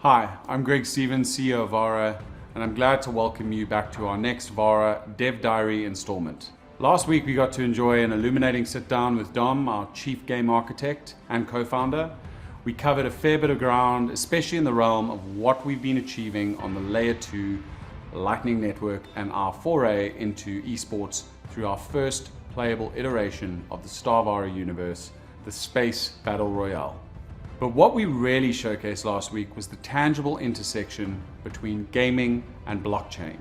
Hi, I'm Greg Stevens, CEO of VARA, and I'm glad to welcome you back to our next VARA Dev Diary installment. Last week we got to enjoy an illuminating sit down with Dom, our Chief Game Architect and co-founder. We covered a fair bit of ground, especially in the realm of what we've been achieving on the Layer 2 Lightning Network and our foray into esports through our first playable iteration of the Starvara universe, the Space Battle Royale. But what we really showcased last week was the tangible intersection between gaming and blockchain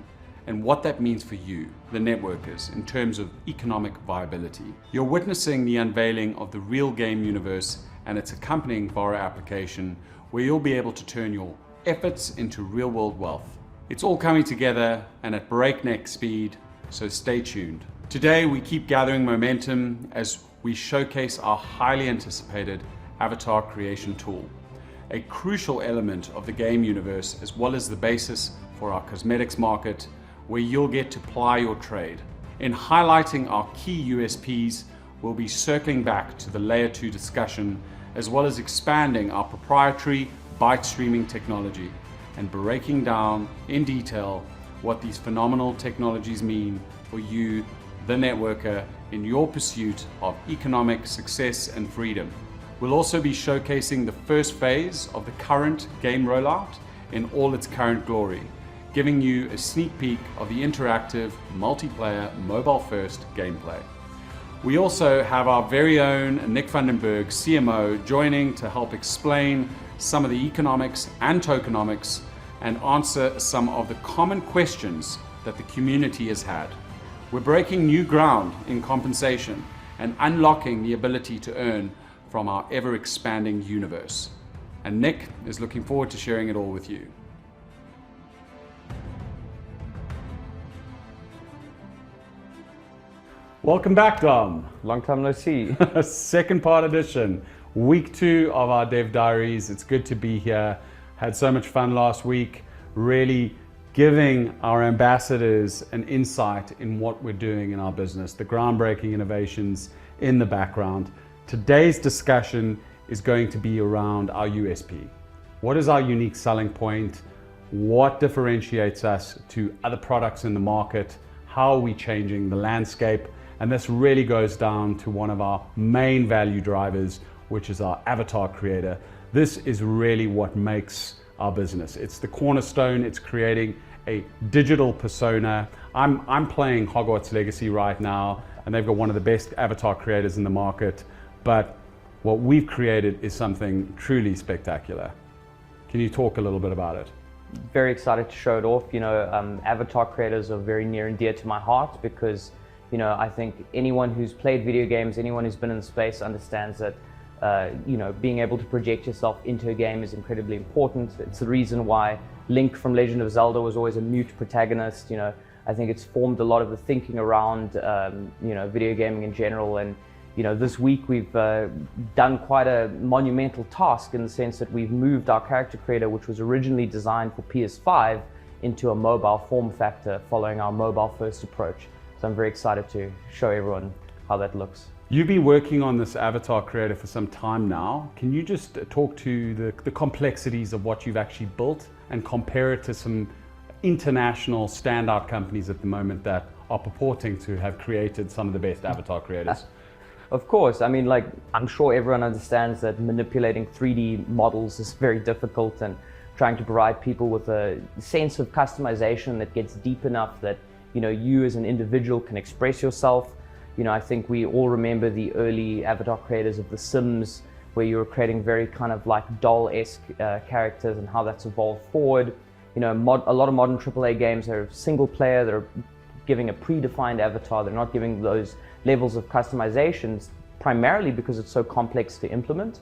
and what that means for you, the networkers, in terms of economic viability. You're witnessing the unveiling of the real game universe and its accompanying VARA application, where you'll be able to turn your efforts into real-world wealth. It's all coming together and at breakneck speed, so stay tuned. Today we keep gathering momentum as we showcase our highly anticipated avatar creation tool, a crucial element of the game universe as well as the basis for our cosmetics market, where you'll get to ply your trade. In highlighting our key USPs, we'll be circling back to the Layer 2 discussion as well as expanding our proprietary byte streaming technology and breaking down in detail what these phenomenal technologies mean for you, the networker, in your pursuit of economic success and freedom. We'll also be showcasing the first phase of the current game rollout in all its current glory, giving you a sneak peek of the interactive, multiplayer, mobile-first gameplay. We also have our very own Nick Vandenberg, CMO, joining to help explain some of the economics and tokenomics and answer some of the common questions that the community has had. We're breaking new ground in compensation and unlocking the ability to earn from our ever-expanding universe. And Nick is looking forward to sharing it all with you. Welcome back, Dom. Long time no see. Second part edition, week 2 of our Dev Diaries. It's good to be here. Had so much fun last week, really giving our ambassadors an insight in what we're doing in our business, the groundbreaking innovations in the background. Today's discussion is going to be around our USP. What is our unique selling point? What differentiates us to other products in the market? How are we changing the landscape? And this really goes down to one of our main value drivers, which is our avatar creator. This is really what makes our business. It's the cornerstone. It's creating a digital persona. I'm playing Hogwarts Legacy right now, and they've got one of the best avatar creators in the market. But what we've created is something truly spectacular. Can you talk a little bit about it? Very excited to show it off. Avatar creators are very near and dear to my heart because, I think anyone who's played video games, anyone who's been in the space understands that, being able to project yourself into a game is incredibly important. It's the reason why Link from Legend of Zelda was always a mute protagonist. I think it's formed a lot of the thinking around, video gaming in general. And this week we've done quite a monumental task in the sense that we've moved our character creator, which was originally designed for PS5, into a mobile form factor following our mobile first approach. So I'm very excited to show everyone how that looks. You've been working on this avatar creator for some time now. Can you just talk to the complexities of what you've actually built and compare it to some international standout companies at the moment that are purporting to have created some of the best avatar creators? Of course. I'm sure everyone understands that manipulating 3D models is very difficult, and trying to provide people with a sense of customization that gets deep enough that, you as an individual can express yourself. I think we all remember the early avatar creators of The Sims, where you were creating very kind of like doll-esque characters, and how that's evolved forward. A lot of modern AAA games are single player. They're giving a predefined avatar. They're not giving those levels of customizations, primarily because it's so complex to implement.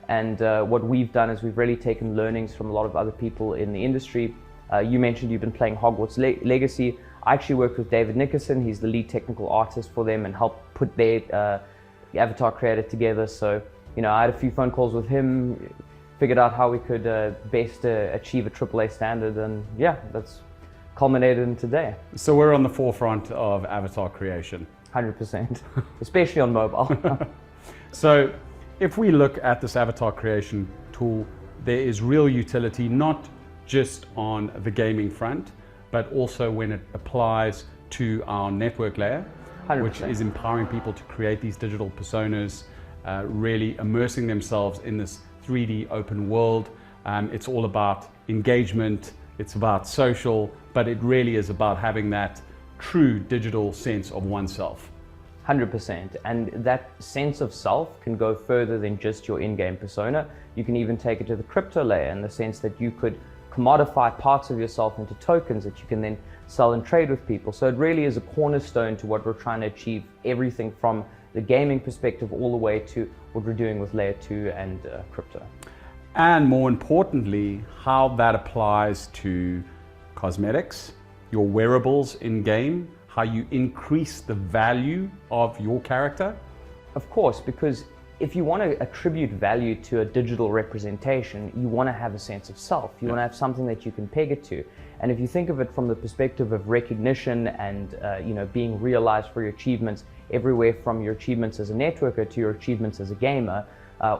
And what we've done is we've really taken learnings from a lot of other people in the industry. You mentioned you've been playing Hogwarts Legacy. I actually worked with David Nickerson. He's the lead technical artist for them and helped put their avatar creator together. So, I had a few phone calls with him, figured out how we could best achieve a AAA standard, and yeah, that's culminated in today. So we're on the forefront of avatar creation. 100%, especially on mobile. So if we look at this avatar creation tool, there is real utility, not just on the gaming front, but also when it applies to our network layer, 100%. which is empowering people to create these digital personas, really immersing themselves in this 3D open world. It's all about engagement, it's about social, but it really is about having that true digital sense of oneself. 100%, and that sense of self can go further than just your in-game persona. You can even take it to the crypto layer in the sense that you could commodify parts of yourself into tokens that you can then sell and trade with people. So it really is a cornerstone to what we're trying to achieve, everything from the gaming perspective all the way to what we're doing with layer 2 and crypto. And more importantly, how that applies to cosmetics, your wearables in game, how you increase the value of your character. Of course, because if you want to attribute value to a digital representation, you want to have a sense of self. You want to have something that you can peg it to. And if you think of it from the perspective of recognition and being realized for your achievements, everywhere from your achievements as a networker to your achievements as a gamer,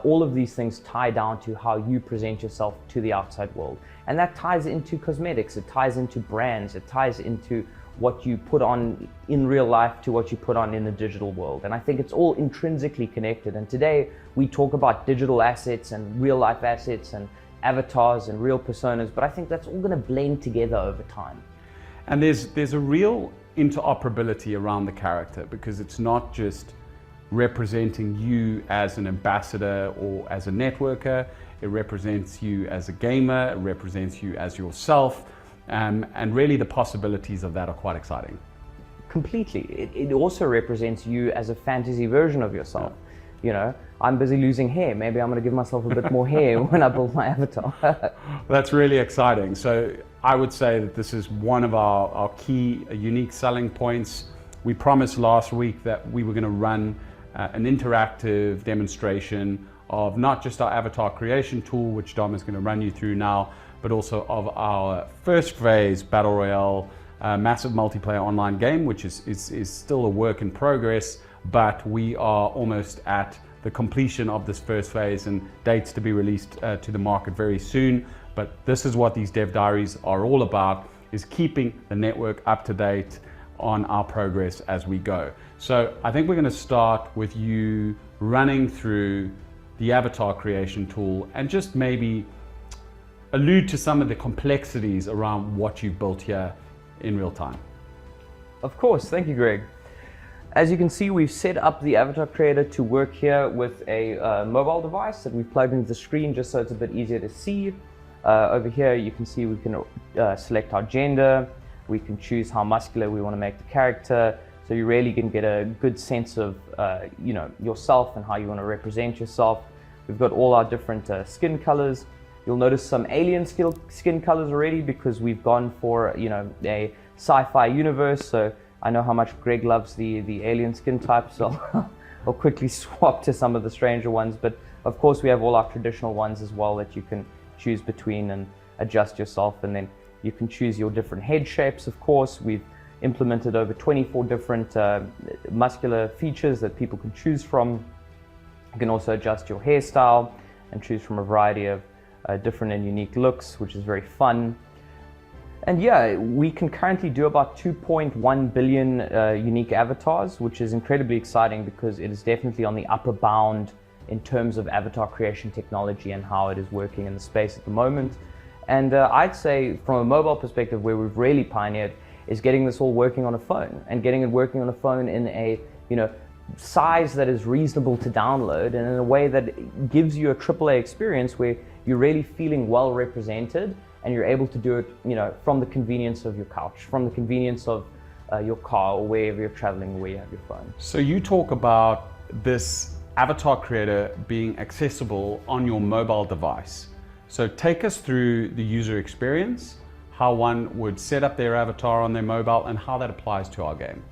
all of these things tie down to how you present yourself to the outside world. And that ties into cosmetics, it ties into brands, it ties into what you put on in real life to what you put on in the digital world. And I think it's all intrinsically connected. And today we talk about digital assets and real life assets and avatars and real personas, but I think that's all going to blend together over time. And there's a real interoperability around the character, because it's not just representing you as an ambassador or as a networker, it represents you as a gamer, it represents you as yourself. And really the possibilities of that are quite exciting. Completely. It also represents you as a fantasy version of yourself. Yeah. You know, I'm busy losing hair. Maybe I'm going to give myself a bit more hair when I build my avatar. That's really exciting. So I would say that this is one of our key unique selling points. We promised last week that we were going to run an interactive demonstration of not just our avatar creation tool, which Dom is going to run you through now, but also of our first phase Battle Royale massive multiplayer online game, which is still a work in progress, but we are almost at the completion of this first phase and dates to be released to the market very soon. But this is what these dev diaries are all about, is keeping the network up to date on our progress as we go. So I think we're going to start with you running through the avatar creation tool and just maybe allude to some of the complexities around what you've built here in real time. Of course, thank you, Greg. As you can see, we've set up the avatar creator to work here with a mobile device that we've plugged into the screen just so it's a bit easier to see. Over here, you can see we can select our gender, we can choose how muscular we want to make the character, so you really can get a good sense of yourself and how you want to represent yourself. We've got all our different skin colors. You'll notice some alien skin colors already because we've gone for a sci-fi universe. So I know how much Greg loves the alien skin type, so I'll quickly swap to some of the stranger ones. But of course we have all our traditional ones as well that you can choose between and adjust yourself, and then you can choose your different head shapes. Of course, we've implemented over 24 different muscular features that people can choose from. You can also adjust your hairstyle and choose from a variety of different and unique looks, which is very fun. And yeah, we can currently do about 2.1 billion unique avatars, which is incredibly exciting because it is definitely on the upper bound in terms of avatar creation technology and how it is working in the space at the moment. And I'd say from a mobile perspective, where we've really pioneered is getting this all working on a phone, and getting it working on a phone in a size that is reasonable to download and in a way that gives you a AAA experience where you're really feeling well represented and you're able to do it from the convenience of your couch, from the convenience of your car, or wherever you're traveling, where you have your phone. So you talk about this avatar creator being accessible on your mobile device. So take us through the user experience, how one would set up their avatar on their mobile, and how that applies to our game.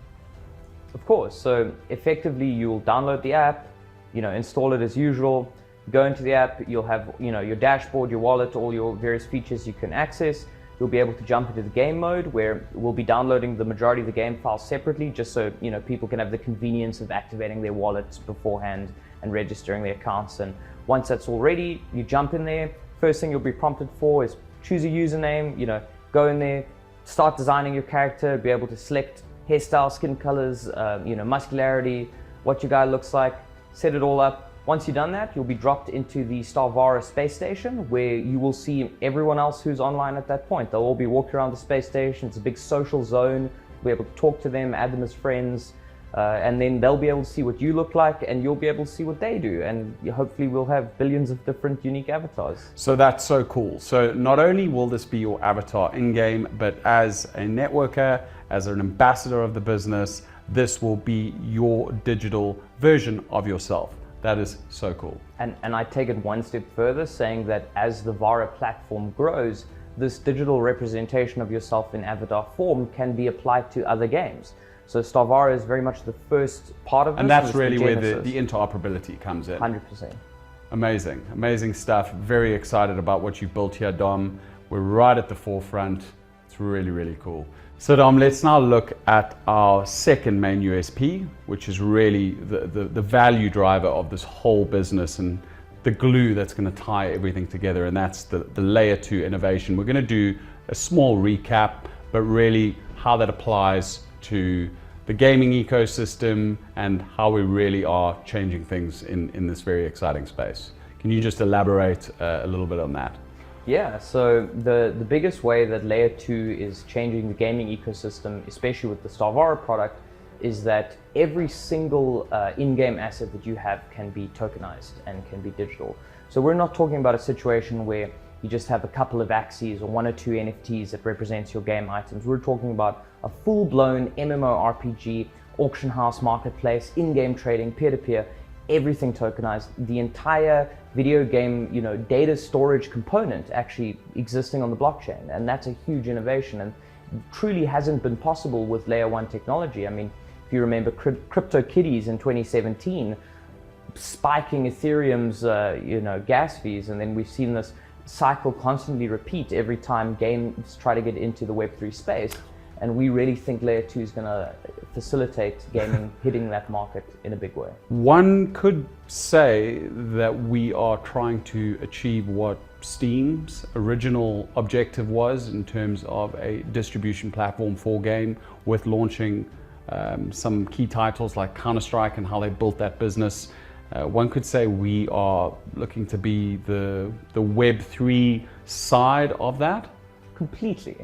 Of course, so effectively you'll download the app, install it as usual, go into the app, you'll have your dashboard, your wallet, all your various features you can access. You'll be able to jump into the game mode where we'll be downloading the majority of the game files separately, just so people can have the convenience of activating their wallets beforehand and registering their accounts. And once that's all ready, you jump in there, first thing you'll be prompted for is choose a username, go in there, start designing your character, be able to select hairstyle, skin colors, muscularity, what your guy looks like, set it all up. Once you've done that, you'll be dropped into the Starvara space station where you will see everyone else who's online at that point. They'll all be walking around the space station. It's a big social zone. You'll be able to talk to them, add them as friends, and then they'll be able to see what you look like and you'll be able to see what they do. And hopefully we'll have billions of different unique avatars. So that's so cool. So not only will this be your avatar in-game, but as a networker, as an ambassador of the business, this will be your digital version of yourself. That is so cool. And I take it one step further, saying that as the VARA platform grows, this digital representation of yourself in avatar form can be applied to other games. So Starvara is very much the first part of this. And that's really where the interoperability comes in. 100%. Amazing, amazing stuff. Very excited about what you've built here, Dom. We're right at the forefront. It's really, really cool. So Dom, let's now look at our second main USP, which is really the value driver of this whole business and the glue that's going to tie everything together, and that's the layer 2 innovation. We're going to do a small recap, but really how that applies to the gaming ecosystem and how we really are changing things in this very exciting space. Can you just elaborate a little bit on that? Yeah, so the biggest way that layer 2 is changing the gaming ecosystem, especially with the Starvara product, is that every single in-game asset that you have can be tokenized and can be digital. So we're not talking about a situation where you just have a couple of axes or 1 or 2 NFTs that represents your game items. We're talking about a full-blown MMORPG, auction house marketplace, in-game trading, peer-to-peer, everything tokenized, the entire video game, data storage component actually existing on the blockchain. And that's a huge innovation and truly hasn't been possible with layer 1 technology. I mean, if you remember CryptoKitties in 2017, spiking Ethereum's, gas fees, and then we've seen this cycle constantly repeat every time games try to get into the Web3 space. And we really think layer 2 is going to facilitate gaming hitting that market in a big way. One could say that we are trying to achieve what Steam's original objective was in terms of a distribution platform for game, with launching some key titles like Counter-Strike and how they built that business. One could say we are looking to be the Web3 side of that. Completely.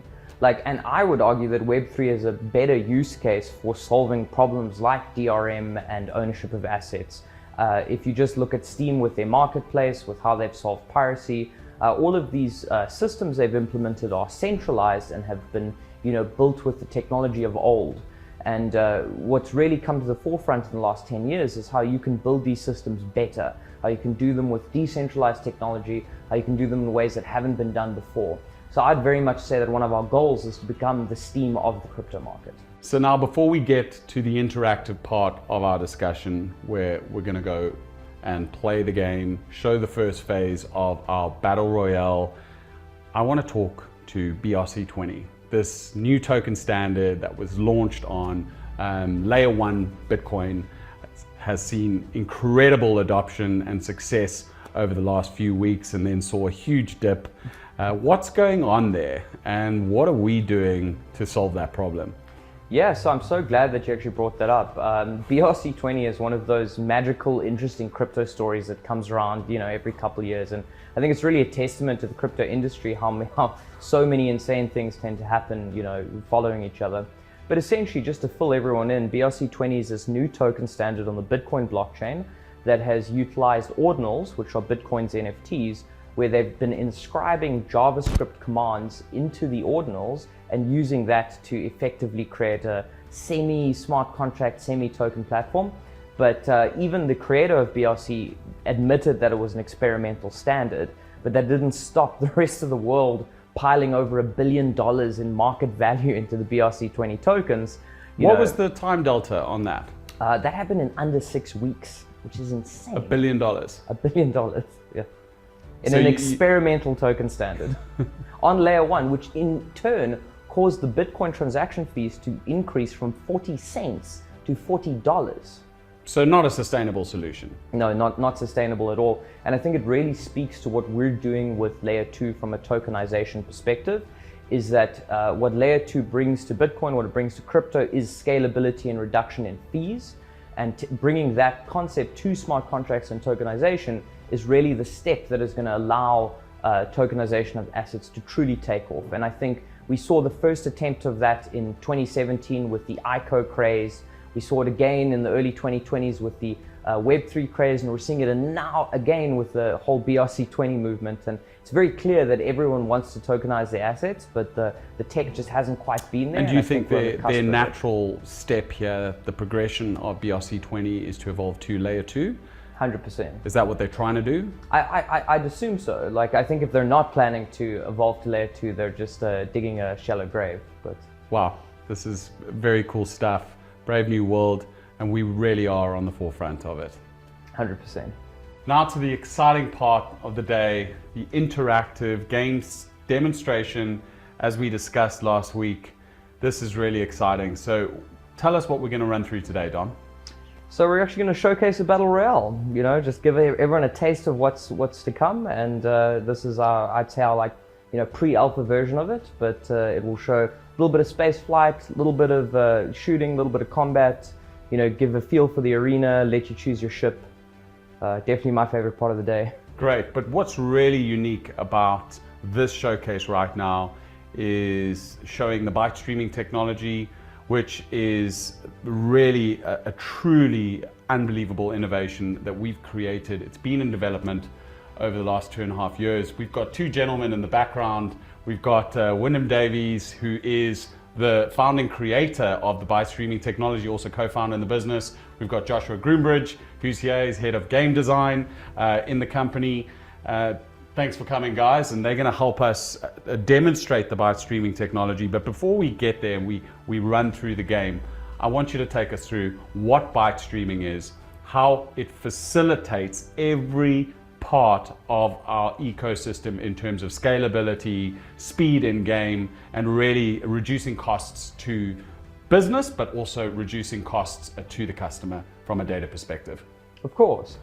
And I would argue that Web3 is a better use case for solving problems like DRM and ownership of assets. If you just look at Steam with their marketplace, with how they've solved piracy, all of these systems they've implemented are centralized and have been, built with the technology of old. And what's really come to the forefront in the last 10 years is how you can build these systems better, how you can do them with decentralized technology, how you can do them in ways that haven't been done before. So I'd very much say that one of our goals is to become the Steam of the crypto market. So now, before we get to the interactive part of our discussion, where we're going to go and play the game, show the first phase of our Battle Royale, I want to talk to BRC20, this new token standard that was launched on layer 1 Bitcoin, has seen incredible adoption and success over the last few weeks and then saw a huge dip. What's going on there and what are we doing to solve that problem? Yeah, so I'm so glad that you actually brought that up. BRC20 is one of those magical, interesting crypto stories that comes around, every couple of years. And I think it's really a testament to the crypto industry, how so many insane things tend to happen, following each other. But essentially, just to fill everyone in, BRC20 is this new token standard on the Bitcoin blockchain that has utilized ordinals, which are Bitcoin's NFTs, where they've been inscribing JavaScript commands into the ordinals and using that to effectively create a semi-smart contract, semi-token platform. But even the creator of BRC admitted that it was an experimental standard, but that didn't stop the rest of the world piling over $1 billion in market value into the BRC20 tokens. What was the time delta on that? That happened in under 6 weeks, which is insane. $1 billion. $1 billion, yeah. In an experimental token standard on layer 1, which in turn caused the Bitcoin transaction fees to increase from 40 cents to $40. So not a sustainable solution. No, not sustainable at all. And I think it really speaks to what we're doing with Layer 2 from a tokenization perspective, is that what Layer 2 brings to Bitcoin, what it brings to crypto, is scalability and reduction in fees. And bringing that concept to smart contracts and tokenization is really the step that is going to allow tokenization of assets to truly take off. And I think we saw the first attempt of that in 2017 with the ICO craze. We saw it again in the early 2020s with the Web3 craze, and we're seeing it now again with the whole BRC20 movement. And it's very clear that everyone wants to tokenize their assets, but the tech just hasn't quite been there. And do you think their natural step here, the progression of BRC20, is to evolve to Layer 2? 100%. Is that what they're trying to do? I'd assume so. Like, I think if they're not planning to evolve to Layer 2, they're just digging a shallow grave. But wow, this is very cool stuff. Brave new world, and we really are on the forefront of it. 100%. Now to the exciting part of the day, the interactive games demonstration, as we discussed last week. This is really exciting. So tell us what we're going to run through today, Dom. So we're actually going to showcase a battle royale, just give everyone a taste of what's to come. And this is I'd say our pre-alpha version of it, but it will show a little bit of space flight, a little bit of shooting, a little bit of combat, give a feel for the arena, let you choose your ship. Definitely my favorite part of the day. Great, but what's really unique about this showcase right now is showing the byte streaming technology, which is really a truly unbelievable innovation that we've created. It's been in development over the last 2.5 years. We've got two gentlemen in the background. We've got Wyndham Davies, who is the founding creator of the byte streaming technology, also co-founder in the business. We've got Joshua Groombridge, who's here, he's head of game design in the company. Thanks for coming, guys, and they're going to help us demonstrate the byte streaming technology. But before we get there and we run through the game, I want you to take us through what byte streaming is, how it facilitates every part of our ecosystem in terms of scalability, speed in game, and really reducing costs to business, but also reducing costs to the customer from a data perspective. Of course.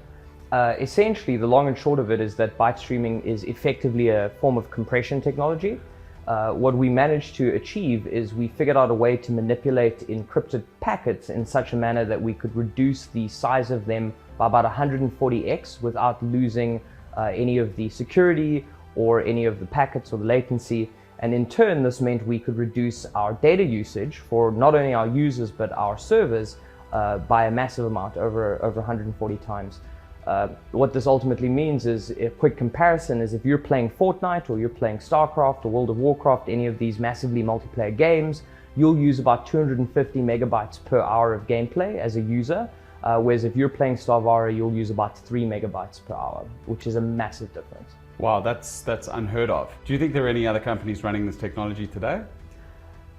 Essentially, the long and short of it is that byte streaming is effectively a form of compression technology. What we managed to achieve is we figured out a way to manipulate encrypted packets in such a manner that we could reduce the size of them by about 140x without losing any of the security or any of the packets or the latency. And in turn, this meant we could reduce our data usage for not only our users but our servers by a massive amount, over 140 times. What this ultimately means is, a quick comparison is, if you're playing Fortnite or you're playing StarCraft or World of Warcraft, any of these massively multiplayer games, you'll use about 250 megabytes per hour of gameplay as a user, whereas if you're playing Starvara, you'll use about 3 megabytes per hour, which is a massive difference. Wow, that's unheard of. Do you think there are any other companies running this technology today?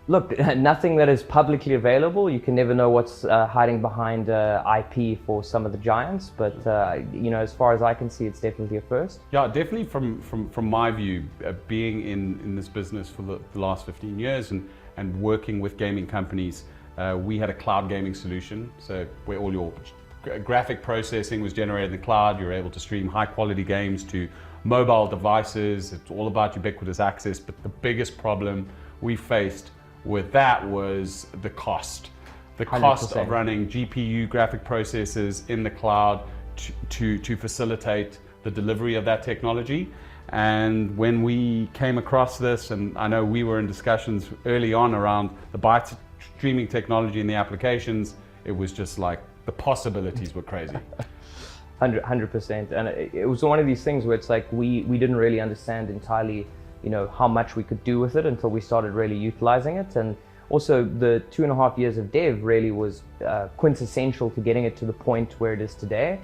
Look, nothing that is publicly available. You can never know what's hiding behind IP for some of the giants, but as far as I can see, it's definitely a first. Yeah, definitely from my view, being in this business for the last 15 years and working with gaming companies, we had a cloud gaming solution, so where all your graphic processing was generated in the cloud. You're able to stream high quality games to mobile devices. It's all about ubiquitous access, but the biggest problem we faced with that was the cost. The cost 100%. of running GPU graphic processors in the cloud to facilitate the delivery of that technology. And when we came across this, and I know we were in discussions early on around the byte streaming technology and the applications, it was just like the possibilities were crazy. 100%. And it was one of these things where it's like we didn't really understand entirely how much we could do with it until we started really utilizing it. And also the 2.5 years of dev really was quintessential to getting it to the point where it is today,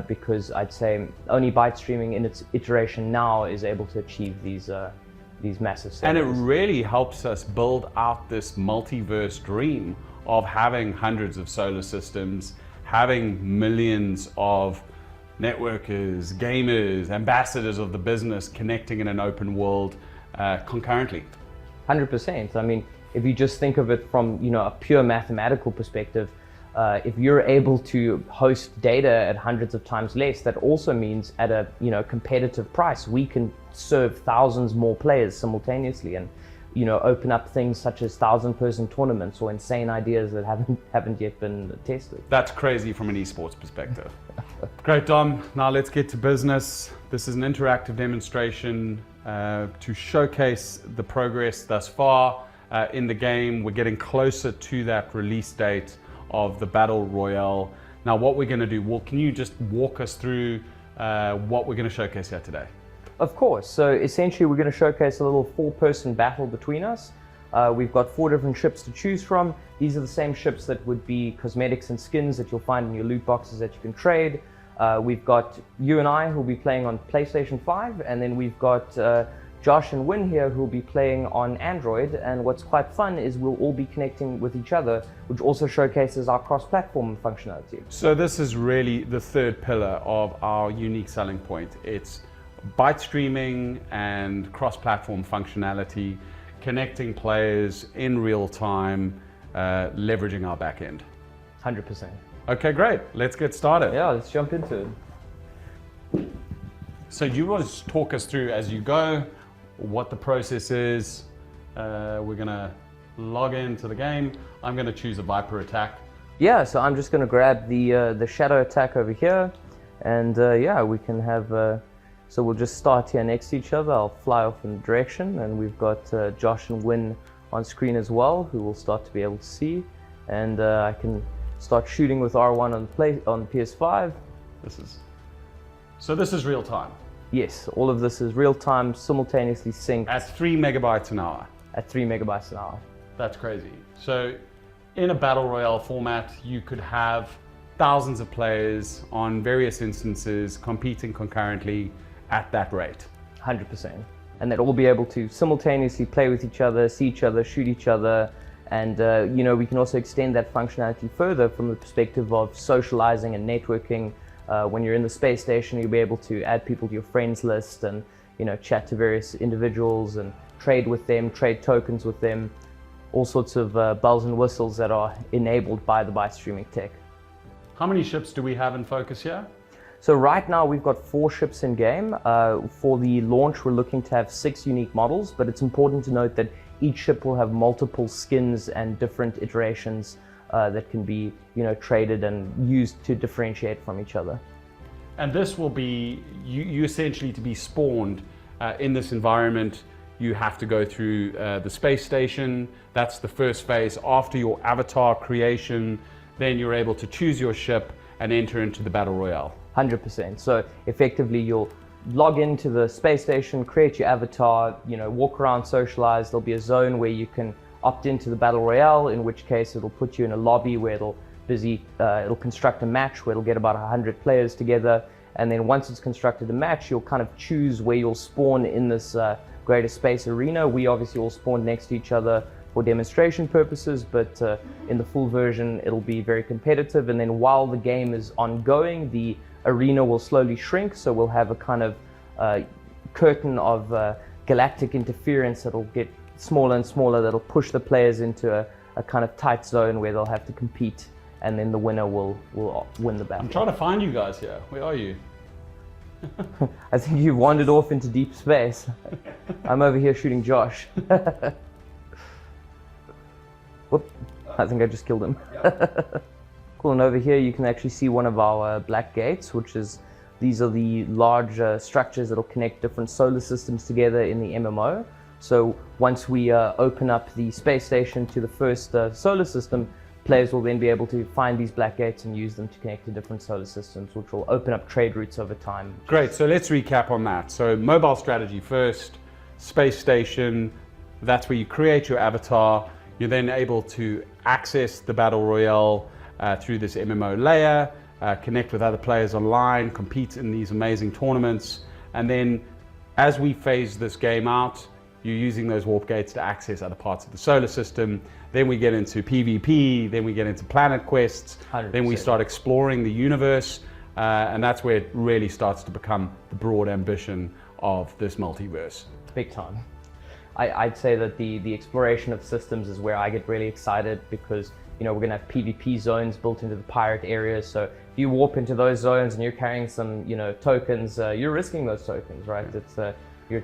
because I'd say only byte streaming in its iteration now is able to achieve these massive savings. And it really helps us build out this multiverse dream of having hundreds of solar systems, having millions of networkers, gamers, ambassadors of the business connecting in an open world concurrently. 100%. I mean, if you just think of it from a pure mathematical perspective, if you're able to host data at hundreds of times less, that also means at a competitive price, we can serve thousands more players simultaneously, and open up things such as 1,000-person tournaments or insane ideas that haven't yet been tested. That's crazy from an esports perspective. Great, Dom. Now let's get to business. This is an interactive demonstration to showcase the progress thus far in the game. We're getting closer to that release date of the Battle Royale. Now what we're going to do, well, can you just walk us through what we're going to showcase here today? Of course. So essentially we're going to showcase a little 4-person battle between us. We've got 4 different ships to choose from. These are the same ships that would be cosmetics and skins that you'll find in your loot boxes that you can trade. We've got you and I who'll be playing on PlayStation 5, and then we've got Josh and Win here who'll be playing on Android. And what's quite fun is we'll all be connecting with each other, which also showcases our cross-platform functionality. So this is really the third pillar of our unique selling point. It's byte streaming and cross-platform functionality, connecting players in real time, leveraging our backend. 100%. Okay, great. Let's get started. Yeah, let's jump into it. So you want to just talk us through as you go what the process is. We're going to log into the game. I'm going to choose a Viper attack. Yeah, so I'm just going to grab the shadow attack over here, and yeah, we can have. So we'll just start here next to each other. I'll fly off in the direction, and we've got Josh and Win on screen as well, who will start to be able to see. And I can start shooting with R1 on the PS5. So this is real time? Yes, all of this is real time, simultaneously synced. At 3 megabytes an hour? At 3 megabytes an hour. That's crazy. So in a Battle Royale format, you could have thousands of players on various instances competing concurrently at that rate. 100%. And they'll all be able to simultaneously play with each other, see each other, shoot each other. And we can also extend that functionality further from the perspective of socializing and networking. When you're in the space station, you'll be able to add people to your friends list and chat to various individuals and trade with them, trade tokens with them, all sorts of bells and whistles that are enabled by the byte streaming tech. How many ships do we have in focus here? So right now we've got 4 ships in game. For the launch, we're looking to have 6 unique models, but it's important to note that each ship will have multiple skins and different iterations that can be traded and used to differentiate from each other. And this will be, you essentially to be spawned in this environment, you have to go through the space station. That's the first phase. After your avatar creation, then you're able to choose your ship and enter into the Battle Royale. 100%. So effectively you'll log into the space station, create your avatar, walk around, socialize. There'll be a zone where you can opt into the Battle Royale, in which case it'll put you in a lobby where it'll construct a match where it'll get about 100 players together. And then once it's constructed a match, you'll kind of choose where you'll spawn in this greater space arena. We obviously all spawn next to each other for demonstration purposes, but in the full version, it'll be very competitive. And then while the game is ongoing, the arena will slowly shrink. So we'll have a kind of curtain of galactic interference that'll get smaller and smaller, that'll push the players into a kind of tight zone where they'll have to compete, and then the winner will win the battle. I'm trying to find you guys here. Where are you? I think you've wandered off into deep space. I'm over here shooting Josh. Whoop, I think I just killed him. Cool, and over here you can actually see one of our black gates, these are the large structures that'll connect different solar systems together in the MMO. So once we open up the space station to the first solar system, players will then be able to find these black gates and use them to connect to different solar systems, which will open up trade routes over time. Great, so let's recap on that. So mobile strategy first, space station, that's where you create your avatar. You're then able to access the Battle Royale through this MMO layer, connect with other players online, compete in these amazing tournaments. And then as we phase this game out, you're using those warp gates to access other parts of the solar system. Then we get into PvP, then we get into planet quests, 100%. Then we start exploring the universe, and that's where it really starts to become the broad ambition of this multiverse. Big time. I'd say that the exploration of systems is where I get really excited, because we're going to have PvP zones built into the pirate areas. So if you warp into those zones and you're carrying some tokens, you're risking those tokens, right? It's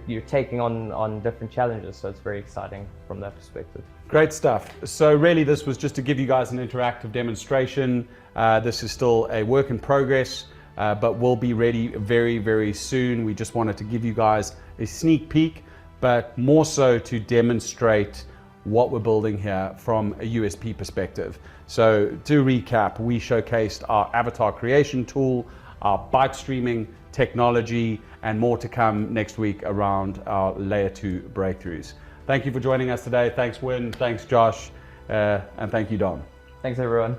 you're taking on different challenges, so it's very exciting from that perspective. Great stuff. So really this was just to give you guys an interactive demonstration. This is still a work in progress, but we'll be ready very, very soon. We just wanted to give you guys a sneak peek, but more so to demonstrate what we're building here from a USP perspective. So to recap, we showcased our avatar creation tool, our byte streaming technology, and more to come next week around our layer 2 breakthroughs. Thank you for joining us today. Thanks Win, thanks Josh, and thank you Dom. Thanks everyone.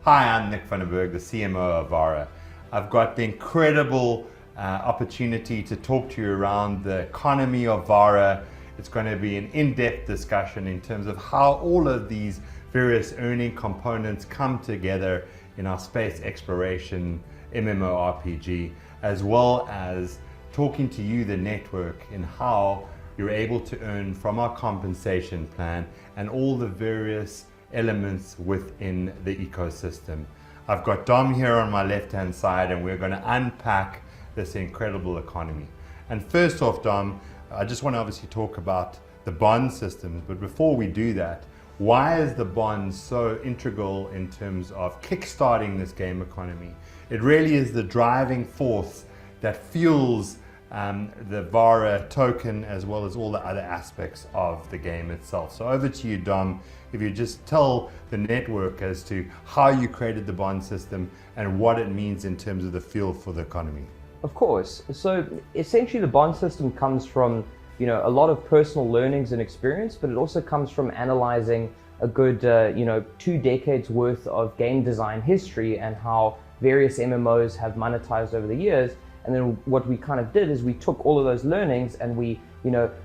Hi, I'm Nick Vandenberg, the CMO of VARA. I've got the incredible opportunity to talk to you around the economy of VARA. It's going to be an in-depth discussion in terms of how all of these various earning components come together in our space exploration MMORPG, as well as talking to you, the network, in how you're able to earn from our compensation plan and all the various elements within the ecosystem. I've got Dom here on my left-hand side, and we're going to unpack this incredible economy. And first off, Dom, I just want to obviously talk about the bond systems, but before we do that, why is the bond so integral in terms of kickstarting this game economy? It really is the driving force that fuels the VARA token, as well as all the other aspects of the game itself. So over to you, Dom, if you just tell the network as to how you created the bond system and what it means in terms of the fuel for the economy. Of course. So essentially the bond system comes from a lot of personal learnings and experience, but it also comes from analyzing a good 2 decades worth of game design history and how various MMOs have monetized over the years. And then what we kind of did is we took all of those learnings and we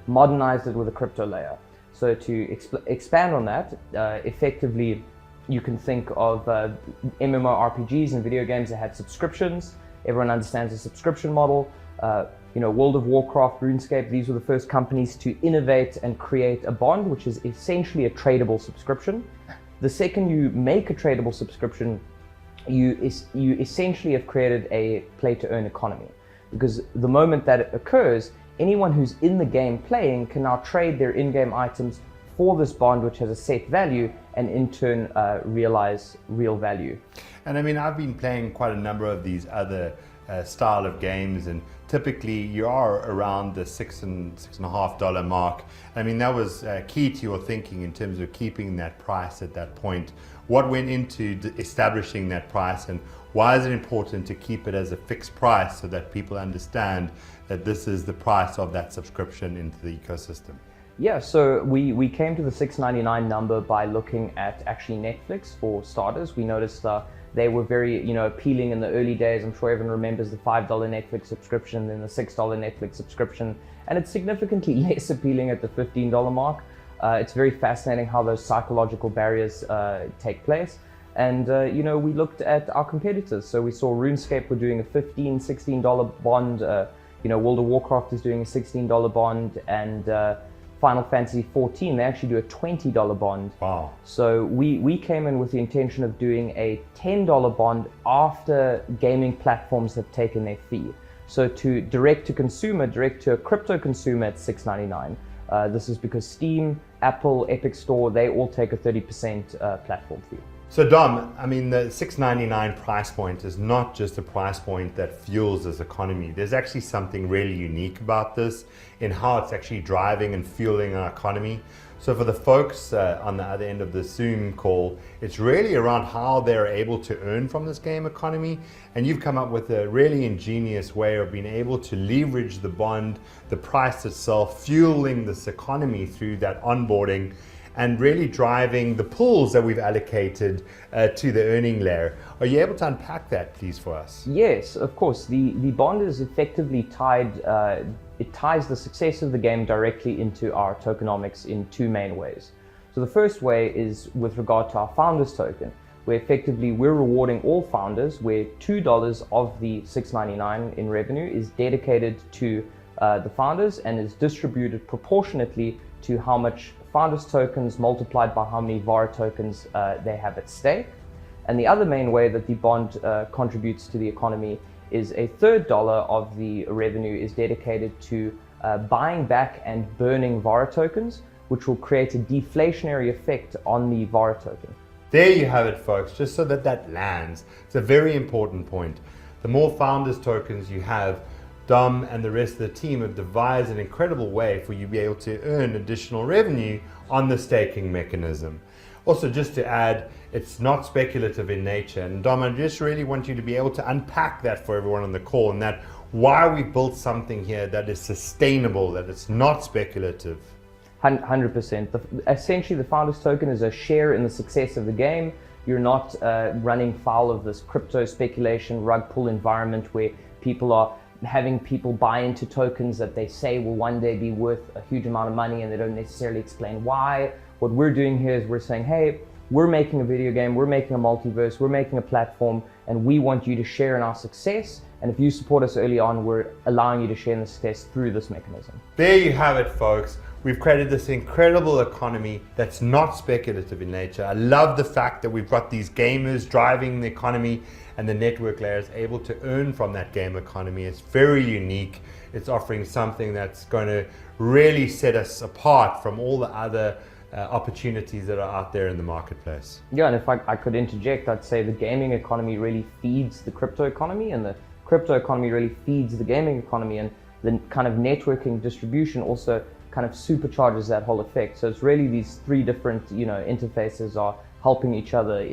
modernized it with a crypto layer. So to expand on that, effectively you can think of MMORPGs and video games that had subscriptions. Everyone understands the subscription model. World of Warcraft, RuneScape, these were the first companies to innovate and create a bond, which is essentially a tradable subscription. The second you make a tradable subscription, you essentially have created a play-to-earn economy. Because the moment that it occurs, anyone who's in the game playing can now trade their in-game items for this bond, which has a set value, and in turn realize real value. And I mean, I've been playing quite a number of these other style of games, and typically you are around the $6.50 mark. I mean, that was key to your thinking in terms of keeping that price at that point. What went into establishing that price, and why is it important to keep it as a fixed price so that people understand that this is the price of that subscription into the ecosystem? Yeah, so we came to the $6.99 number by looking at actually Netflix for starters. We noticed they were very appealing in the early days. I'm sure everyone remembers the $5 Netflix subscription, then the $6 Netflix subscription, and it's significantly less appealing at the $15 mark. It's very fascinating how those psychological barriers take place. And we looked at our competitors. So we saw RuneScape were doing a $15, $16 bond. World of Warcraft is doing a $16 bond, and Final Fantasy 14, they actually do a $20 bond. Wow. So we came in with the intention of doing a $10 bond after gaming platforms have taken their fee. So to direct to a crypto consumer at $6.99. This is because Steam, Apple, Epic Store, they all take a 30% platform fee. So Dom, I mean, the $6.99 price point is not just a price point that fuels this economy. There's actually something really unique about this in how it's actually driving and fueling our economy. So for the folks on the other end of the Zoom call, it's really around how they're able to earn from this game economy. And you've come up with a really ingenious way of being able to leverage the bond, the price itself, fueling this economy through that onboarding, and really driving the pools that we've allocated to the earning layer. Are you able to unpack that, please, for us? Yes, of course. The bond is effectively tied, it ties the success of the game directly into our tokenomics in 2 main ways. So the first way is with regard to our founders token, where effectively we're rewarding all founders, where $2 of the $6.99 in revenue is dedicated to the founders and is distributed proportionately to how much founders tokens multiplied by how many VARA tokens they have at stake. And the other main way that the bond contributes to the economy is a third dollar of the revenue is dedicated to buying back and burning VARA tokens, which will create a deflationary effect on the VARA token. There you have it, folks, just so that that lands. It's a very important point. The more founders tokens you have, Dom and the rest of the team have devised an incredible way for you to be able to earn additional revenue on the staking mechanism. Also, just to add, it's not speculative in nature. And Dom, I just really want you to be able to unpack that for everyone on the call, and that why we built something here that is sustainable, that it's not speculative. 100%. Essentially, the founders token is a share in the success of the game. You're not running foul of this crypto speculation rug pull environment where people are having people buy into tokens that they say will one day be worth a huge amount of money, and they don't necessarily explain why. What we're doing here is we're saying, hey, we're making a video game, we're making a multiverse, we're making a platform, and we want you to share in our success. And if you support us early on, we're allowing you to share in the success through this mechanism. There you have it, folks. We've created this incredible economy that's not speculative in nature. I love the fact that we've got these gamers driving the economy, and the network layer is able to earn from that game economy. It's very unique. It's offering something that's going to really set us apart from all the other opportunities that are out there in the marketplace. Yeah, and if I could interject, I'd say the gaming economy really feeds the crypto economy, and the crypto economy really feeds the gaming economy, and the kind of networking distribution also kind of supercharges that whole effect. So it's really these three different, interfaces are helping each other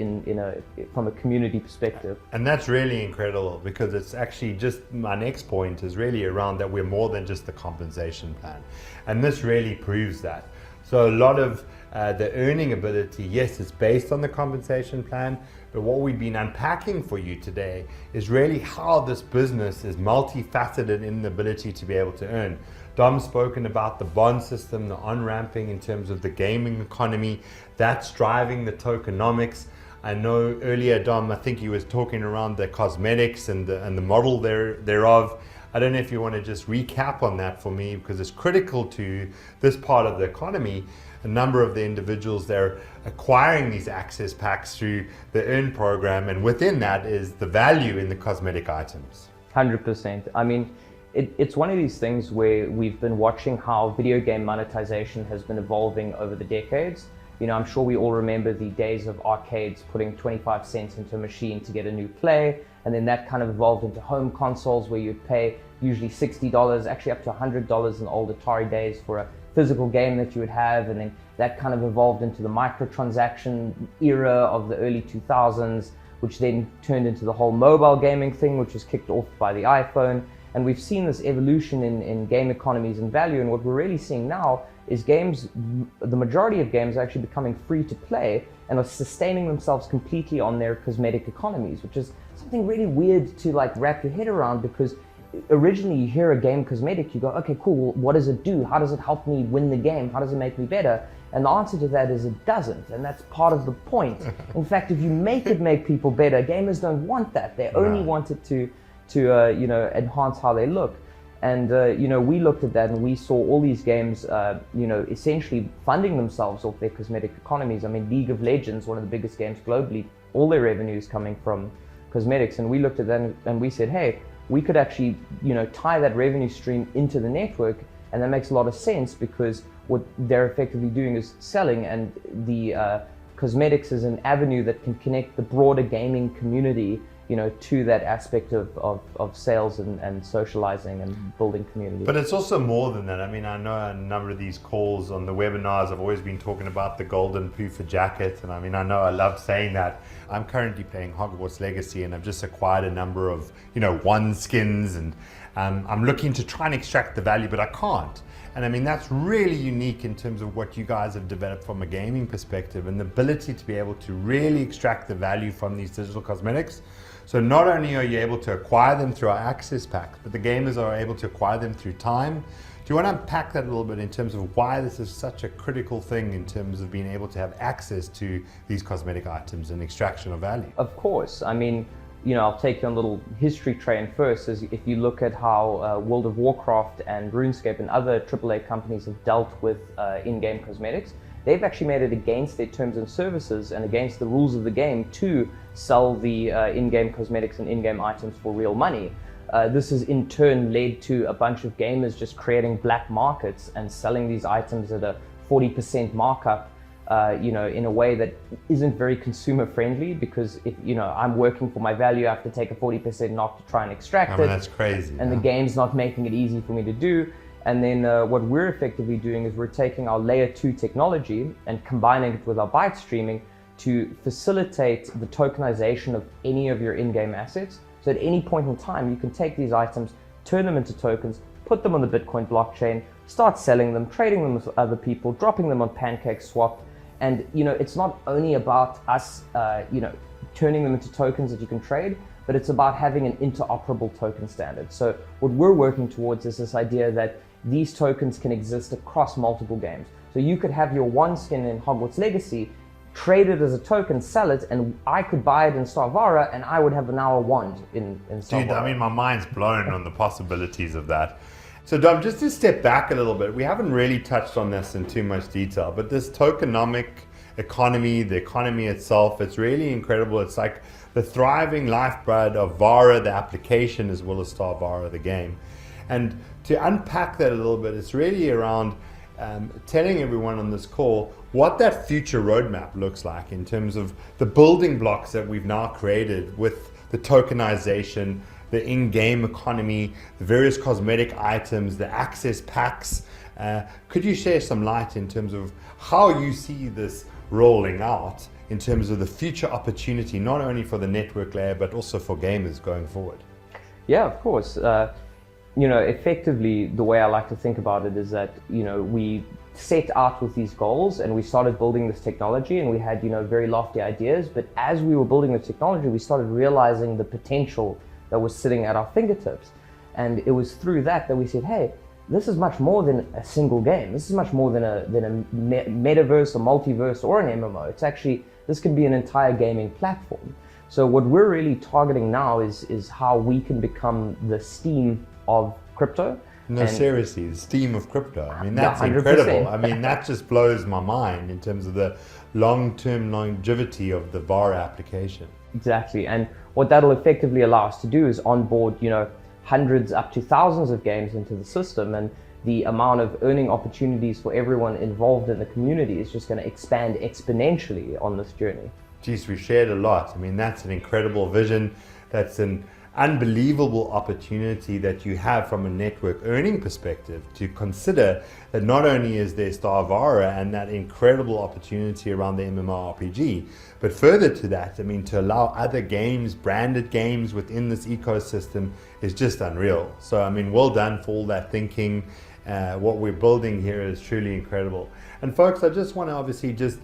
from a community perspective. And that's really incredible, because it's actually just, my next point is really around that we're more than just the compensation plan. And this really proves that. So a lot of the earning ability, yes, it's based on the compensation plan, but what we've been unpacking for you today is really how this business is multifaceted in the ability to be able to earn. Dom's spoken about the bond system, the on-ramping in terms of the gaming economy, that's driving the tokenomics. I know earlier, Dom, I think he was talking around the cosmetics and the model thereof. I don't know if you want to just recap on that for me, because it's critical to this part of the economy. A number of the individuals, they're acquiring these access packs through the Earn program, and within that is the value in the cosmetic items. 100%. I mean, it's one of these things where we've been watching how video game monetization has been evolving over the decades. I'm sure we all remember the days of arcades putting 25 cents into a machine to get a new play, and then that kind of evolved into home consoles where you'd pay usually $60, actually up to $100 in the old Atari days for a physical game that you would have, and then that kind of evolved into the microtransaction era of the early 2000s, which then turned into the whole mobile gaming thing, which was kicked off by the iPhone. And we've seen this evolution in game economies and value, and what we're really seeing now is games, the majority of games are actually becoming free to play and are sustaining themselves completely on their cosmetic economies, which is something really weird to wrap your head around, because originally you hear a game cosmetic, you go, okay, cool, well, what does it do? How does it help me win the game? How does it make me better? And the answer to that is it doesn't, and that's part of the point. In fact, if you make it make people better, gamers don't want that. They only want it to enhance how they look. And we looked at that and we saw all these games, essentially funding themselves off their cosmetic economies. I mean, League of Legends, one of the biggest games globally, all their revenue is coming from cosmetics. And we looked at that and we said, hey, we could actually, tie that revenue stream into the network, and that makes a lot of sense, because what they're effectively doing is selling, and the cosmetics is an avenue that can connect the broader gaming community to that aspect of sales and socializing and building community. But it's also more than that. I mean, I know a number of these calls on the webinars, I've always been talking about the golden poofer jacket. And I mean, I know I love saying that. I'm currently playing Hogwarts Legacy, and I've just acquired a number of, one skins, and I'm looking to try and extract the value, but I can't. And I mean, that's really unique in terms of what you guys have developed from a gaming perspective, and the ability to be able to really extract the value from these digital cosmetics. So not only are you able to acquire them through our access packs, but the gamers are able to acquire them through time. Do you want to unpack that a little bit in terms of why this is such a critical thing in terms of being able to have access to these cosmetic items and extraction of value? Of course. I mean, I'll take you on a little history train first. As if you look at how World of Warcraft and RuneScape and other AAA companies have dealt with in-game cosmetics, they've actually made it against their terms and services and against the rules of the game to sell the in-game cosmetics and in-game items for real money. This has in turn led to a bunch of gamers just creating black markets and selling these items at a 40% markup, in a way that isn't very consumer friendly, because if I'm working for my value, I have to take a 40% knock to try and extract it. That's crazy. And the game's not making it easy for me to do. And then what we're effectively doing is we're taking our layer 2 technology and combining it with our byte streaming to facilitate the tokenization of any of your in-game assets. So at any point in time, you can take these items, turn them into tokens, put them on the Bitcoin blockchain, start selling them, trading them with other people, dropping them on PancakeSwap. And it's not only about us, turning them into tokens that you can trade, but it's about having an interoperable token standard. So what we're working towards is this idea that these tokens can exist across multiple games. So you could have your one skin in Hogwarts Legacy, trade it as a token, sell it, and I could buy it in Starvara, and I would have now a wand in Starvara. Dude, I mean, my mind's blown on the possibilities of that. So Dom, just to step back a little bit, we haven't really touched on this in too much detail, but this tokenomic economy, the economy itself, it's really incredible. It's like the thriving lifeblood of VARA, the application, as well as Starvara, the game. And to unpack that a little bit, it's really around telling everyone on this call what that future roadmap looks like in terms of the building blocks that we've now created with the tokenization, the in-game economy, the various cosmetic items, the access packs. Could you share some light in terms of how you see this rolling out in terms of the future opportunity, not only for the network layer, but also for gamers going forward? Yeah, of course. Effectively, the way I like to think about it is that, we set out with these goals and we started building this technology, and we had, very lofty ideas. But as we were building the technology, we started realizing the potential that was sitting at our fingertips. And it was through that we said, hey, this is much more than a single game. This is much more than a metaverse, a multiverse, or an MMO. It's actually, this can be an entire gaming platform. So what we're really targeting now is how we can become the Steam of crypto. No, seriously, the Steam of crypto. I mean, that's 100%. incredible. I mean, that just blows my mind in terms of the long-term longevity of the VARA application. Exactly. And what that'll effectively allow us to do is onboard, hundreds up to thousands of games into the system, and the amount of earning opportunities for everyone involved in the community is just going to expand exponentially on this journey. Geez, we shared a lot. I mean, that's an incredible vision. That's an unbelievable opportunity that you have from a network earning perspective to consider that not only is there Starvara and that incredible opportunity around the MMORPG, but further to that, I mean, to allow other games, branded games within this ecosystem is just unreal. So, I mean, well done for all that thinking. What we're building here is truly incredible. And folks, I just want to obviously just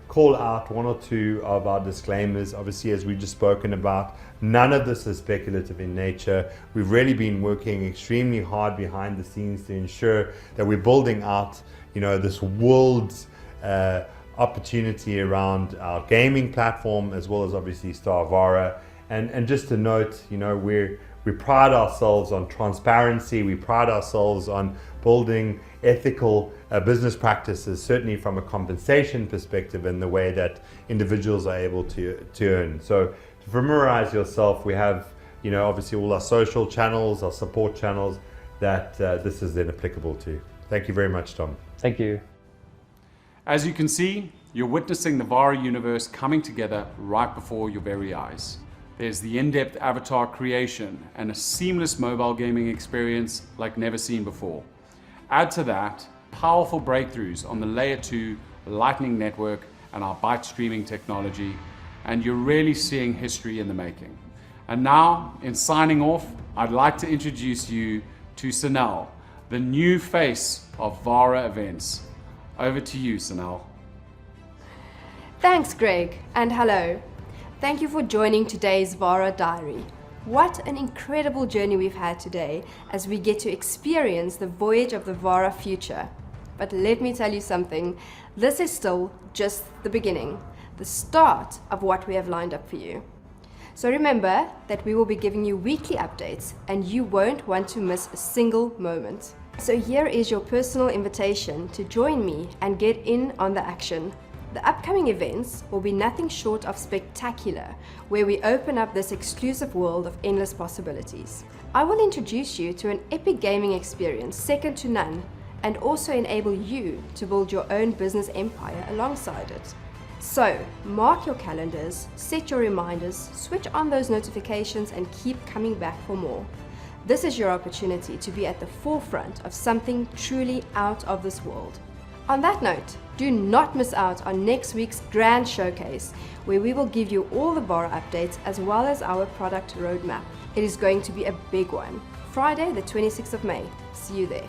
call out one or two of our disclaimers. Obviously, as we've just spoken about, none of this is speculative in nature. We've really been working extremely hard behind the scenes to ensure that we're building out, this world's opportunity around our gaming platform, as well as obviously Starvara. And just to note, we pride ourselves on transparency. We pride ourselves on building ethical business practices, certainly from a compensation perspective and the way that individuals are able to earn. So to familiarize yourself, we have, obviously all our social channels, our support channels that this is then applicable to. Thank you very much, Tom. Thank you. As you can see, you're witnessing the VARA universe coming together right before your very eyes. There's the in-depth avatar creation and a seamless mobile gaming experience like never seen before. Add to that powerful breakthroughs on the layer 2 Lightning Network and our byte streaming technology, and you're really seeing history in the making. And now, in signing off, I'd like to introduce you to Sanel, the new face of VARA events. Over to you, Sanel. Thanks, Greg, and hello. Thank you for joining today's VARA Diary. What an incredible journey we've had today as we get to experience the voyage of the VARA future. But let me tell you something, this is still just the beginning, the start of what we have lined up for you. So remember that we will be giving you weekly updates and you won't want to miss a single moment. So here is your personal invitation to join me and get in on the action. The upcoming events will be nothing short of spectacular, where we open up this exclusive world of endless possibilities. I will introduce you to an epic gaming experience second to none, and also enable you to build your own business empire alongside it. So, mark your calendars, set your reminders, switch on those notifications and keep coming back for more. This is your opportunity to be at the forefront of something truly out of this world. On that note, do not miss out on next week's grand showcase, where we will give you all the VARA updates as well as our product roadmap. It is going to be a big one. Friday the 26th of May. See you there.